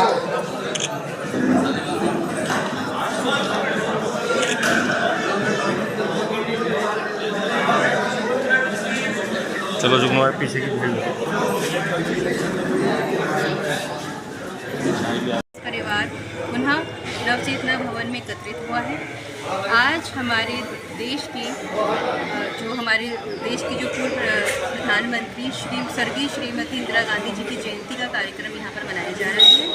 चलो जो हमारे पीछे की भीड़ परिवार पुनः नवचेतना भवन में एकत्रित हुआ है। आज हमारे देश की जो पूर्व प्रधानमंत्री स्वर्गीय श्रीमती इंदिरा गांधी जी की जयंती का कार्यक्रम यहाँ पर मनाया जा रहा है।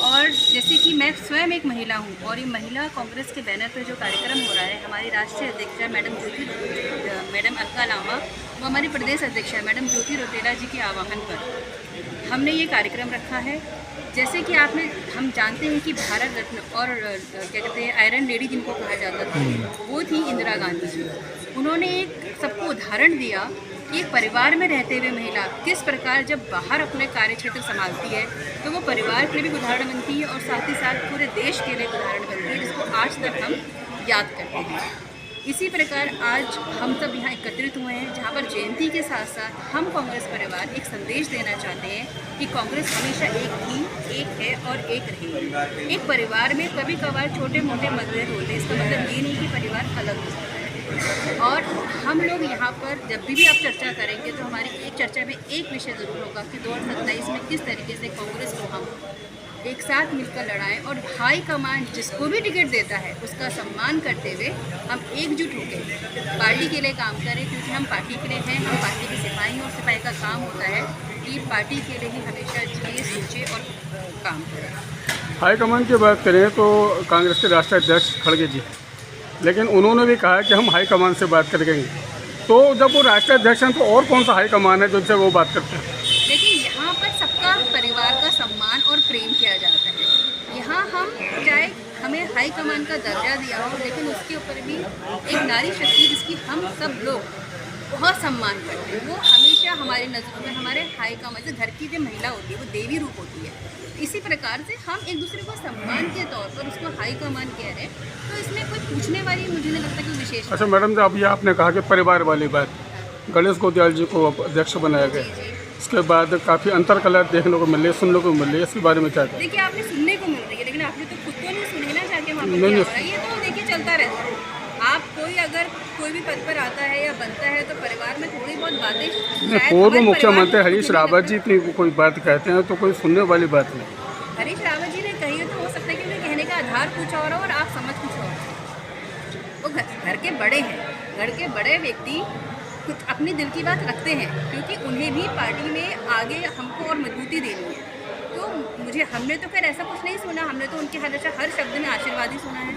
और जैसे कि मैं स्वयं एक महिला हूँ और ये महिला कांग्रेस के बैनर पर जो कार्यक्रम हो रहा है, हमारी राष्ट्रीय अध्यक्षा मैडम अलका लामा वो हमारी प्रदेश अध्यक्षा मैडम ज्योति रौतेला जी के आह्वान पर हमने ये कार्यक्रम रखा है। जैसे कि हम जानते हैं कि भारत रत्न और क्या कहते हैं आयरन लेडी जिनको कहा जाता था, वो थी इंदिरा गांधी जी। उन्होंने एक सबको उदाहरण दिया कि एक परिवार में रहते हुए महिला किस प्रकार जब बाहर अपने कार्य क्षेत्र संभालती है तो वो परिवार के लिए भी उदाहरण बनती है और साथ ही साथ पूरे देश के लिए उदाहरण बनती है, जिसको आज तक हम याद करते हैं। इसी प्रकार आज हम सब यहाँ एकत्रित हुए हैं, जहाँ पर जयंती के साथ साथ हम कांग्रेस परिवार एक संदेश देना चाहते हैं कि कांग्रेस हमेशा एक थी, एक है और एक रहेगी। एक परिवार में कभी कभार छोटे मोटे मतभेद होते हैं, इसका मतलब ये नहीं कि परिवार अलग हो सकता है। और हम लोग यहाँ पर जब भी आप चर्चा करेंगे तो हमारी एक चर्चा में एक विषय ज़रूर होगा कि 2027 में किस तरीके से कांग्रेस को हम एक साथ मिलकर लड़ाएं और हाई कमांड जिसको भी टिकट देता है उसका सम्मान करते हुए हम एकजुट होकर पार्टी के लिए काम करें, क्योंकि हम पार्टी के लिए हैं, हम पार्टी के सिपाही हैं और सिपाही का काम होता है कि पार्टी के लिए ही हमेशा जिए सोचे और काम करें। हाईकमान की बात करें तो कांग्रेस के राष्ट्रीय अध्यक्ष खड़गे जी, लेकिन उन्होंने भी कहा कि हम हाईकमान से बात करेंगे। तो जब वो राष्ट्रीय अध्यक्ष हैं तो और कौन सा हाईकमान है जिनसे वो बात करते हैं? देखिए, यहाँ पर सबका परिवार का सम्मान और प्रेम किया जाता है। यहाँ हम चाहे हमें हाई कमान का दर्जा दिया हो, लेकिन उसके ऊपर भी एक नारी शक्ति जिसकी हम सब लोग बहुत सम्मान करते हैं, वो हमेशा हमारी नज़रों में हमारे हाई कमान से घर की जो महिला होती है वो देवी रूप होती है। इसी प्रकार से हम एक दूसरे को सम्मान के तौर पर उसको हाई कमान कह रहे हैं, तो इसमें कोई पूछने वाली मुझे नहीं लगता कि विशेष। अच्छा मैडम, जब अभी आपने कहा कि परिवार वाली बात, गणेश गोदयाल जी को अध्यक्ष बनाया गया, इसके बाद काफ़ी अंतरकलह देखने को मिल रही है, सुनने को मिल रही है, इसके बारे में क्या? देखिए, आपने सुनने को मिल रही है, लेकिन आपने तो खुद तो नहीं सुनी ना जाके वहाँ पर। ये तो देखिए चलता रहता है। आप अगर कोई भी पद पर आता है या बनता है तो परिवार में थोड़ी बहुत बातें। पूर्व मुख्यमंत्री हरीश रावत जी इतनी कोई बात कहते हैं तो कोई सुनने वाली बात नहीं। हरीश रावत जी ने कही है तो हो सकता है कि उन्हें कहने का आधार कुछ और और आप समझ कुछ और। वो घर के बड़े हैं, घर के बड़े व्यक्ति कुछ अपनी दिल की बात रखते हैं, क्योंकि उन्हें भी पार्टी में आगे हमको और मजबूती देनी है। तो हमने तो खैर ऐसा कुछ नहीं सुना, हमने तो उनके हमेशा हर शब्द में आशीर्वाद ही सुना है।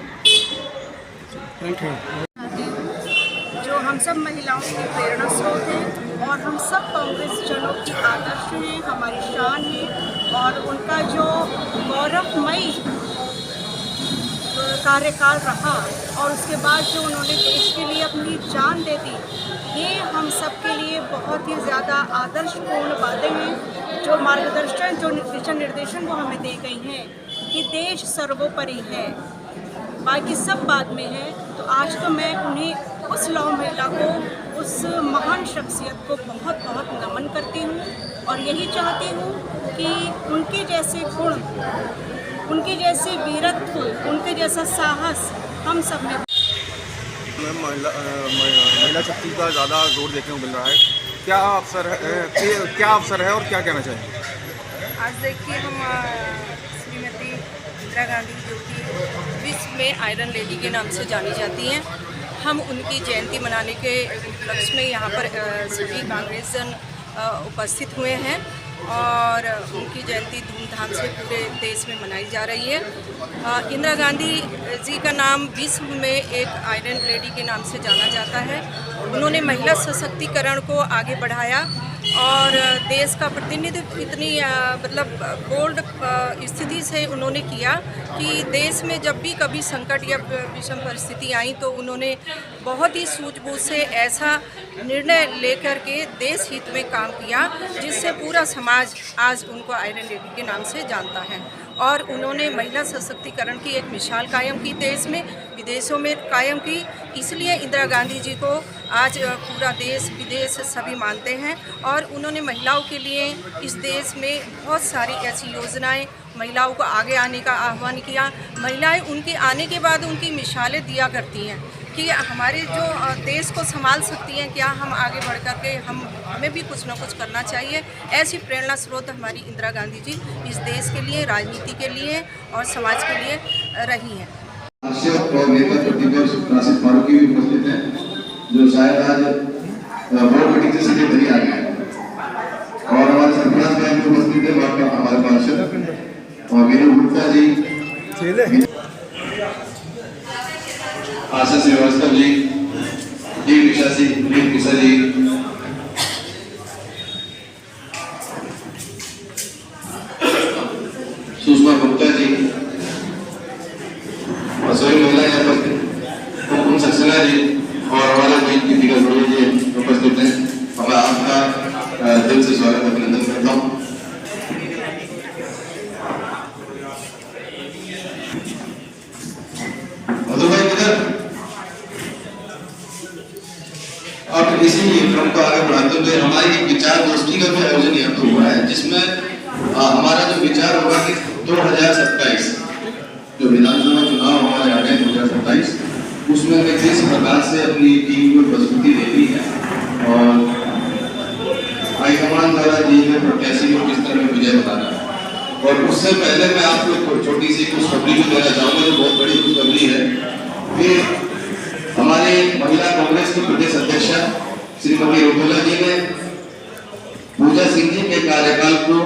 Thank you. जो हम सब महिलाओं की प्रेरणा स्रोत हैं और हम सब कांग्रेस जनों की आदर्श हैं, हमारी शान है, और उनका जो गौरवमयी कार्यकाल रहा और उसके बाद जो उन्होंने देश के लिए अपनी जान दे दी, ये हम सब के लिए बहुत ही ज़्यादा आदर्शपूर्ण बातें हैं। जो मार्गदर्शन, जो दिशा निर्देशन वो हमें दी गई हैं कि देश सर्वोपरि है, बाकी सब बाद में है। तो आज तो मैं उन्हें, उस लौह महिला को, उस महान शख्सियत को बहुत बहुत नमन करती हूँ और यही चाहती हूँ कि उनके जैसे गुण, उनके जैसे वीरत्व, उनके जैसा साहस हम सब में। महिला शक्ति का ज़्यादा जोर देखने को मिल रहा है, क्या अवसर है और क्या कहना चाहिए? आज देखिए, हम श्रीमती इंदिरा गांधी जो कि विश्व में आयरन लेडी के नाम से जानी जाती हैं, हम उनकी जयंती मनाने के उपलक्ष्य में यहाँ पर सभी कांग्रेसन उपस्थित हुए हैं और उनकी जयंती धूमधाम से पूरे देश में मनाई जा रही है। इंदिरा गांधी जी का नाम विश्व में एक आयरन लेडी के नाम से जाना जाता है। उन्होंने महिला सशक्तिकरण को आगे बढ़ाया और देश का प्रतिनिधित्व इतनी बोल्ड स्थिति से उन्होंने किया कि देश में जब भी कभी संकट या विषम परिस्थिति आई तो उन्होंने बहुत ही सूझबूझ से ऐसा निर्णय लेकर के देश हित में काम किया, जिससे पूरा समाज आज उनको आयरन लेडी के नाम से जानता है। और उन्होंने महिला सशक्तिकरण की एक मिसाल कायम की, देश में विदेशों में कायम की। इसलिए इंदिरा गांधी जी को आज पूरा देश विदेश सभी मानते हैं और और उन्होंने महिलाओं के लिए इस देश में बहुत सारी ऐसी योजनाएं महिलाओं को आगे आने का आह्वान किया। महिलाएं उनके आने के बाद उनकी मिसालें दिया करती हैं कि हमारे जो देश को संभाल सकती हैं, क्या हम आगे बढ़ कर के हमें भी कुछ ना कुछ करना चाहिए। ऐसी प्रेरणा स्रोत हमारी इंदिरा गांधी जी इस देश के लिए, राजनीति के लिए और समाज के लिए रही हैं। और नेता प्रतिपक्ष राशिद फारूकी भी उपस्थित हैं, जो शायद आज बोर्ड मीटिंग से सीधे बनी आ गए और हमारे सरपंच बैंक में उपस्थित है हमारे पार्षद और वीरू गुप्ता जी, आशा श्रीवास्तव जी, डी निशा जी, सुषमा गुप्ता जी और सभी महिलाएं उपस्थित सक्सेना जी और हमारे जी उपस्थित हैं। मैं आपका दिल से स्वागत अभिनंदन करता हूँ। मधु भाई किधर? और इसी क्रम को आगे बढ़ाते हुए हमारी एक विचार गोष्ठी का भी आयोजन यहाँ पर हुआ है, जिसमें हमारा जो विचार होगा कि 2027 जो विधानसभा चुनाव हमारे आ गए 2027, उसमें हमें किस प्रकार से अपनी टीम को प्रस्तुति देनी है और हाईकमान द्वारा दिए गए प्रत्याशी को किस तरह विजय बनाना है। और उससे पहले मैं आपको एक छोटी सी खुशखबरी भी देना चाहूँगा, जो बहुत बड़ी खुशखबरी है कि हमारे महिला कांग्रेस की प्रदेश अध्यक्षा श्रीमती रुतुला जी ने पूजा सिंह जी के कार्यकाल को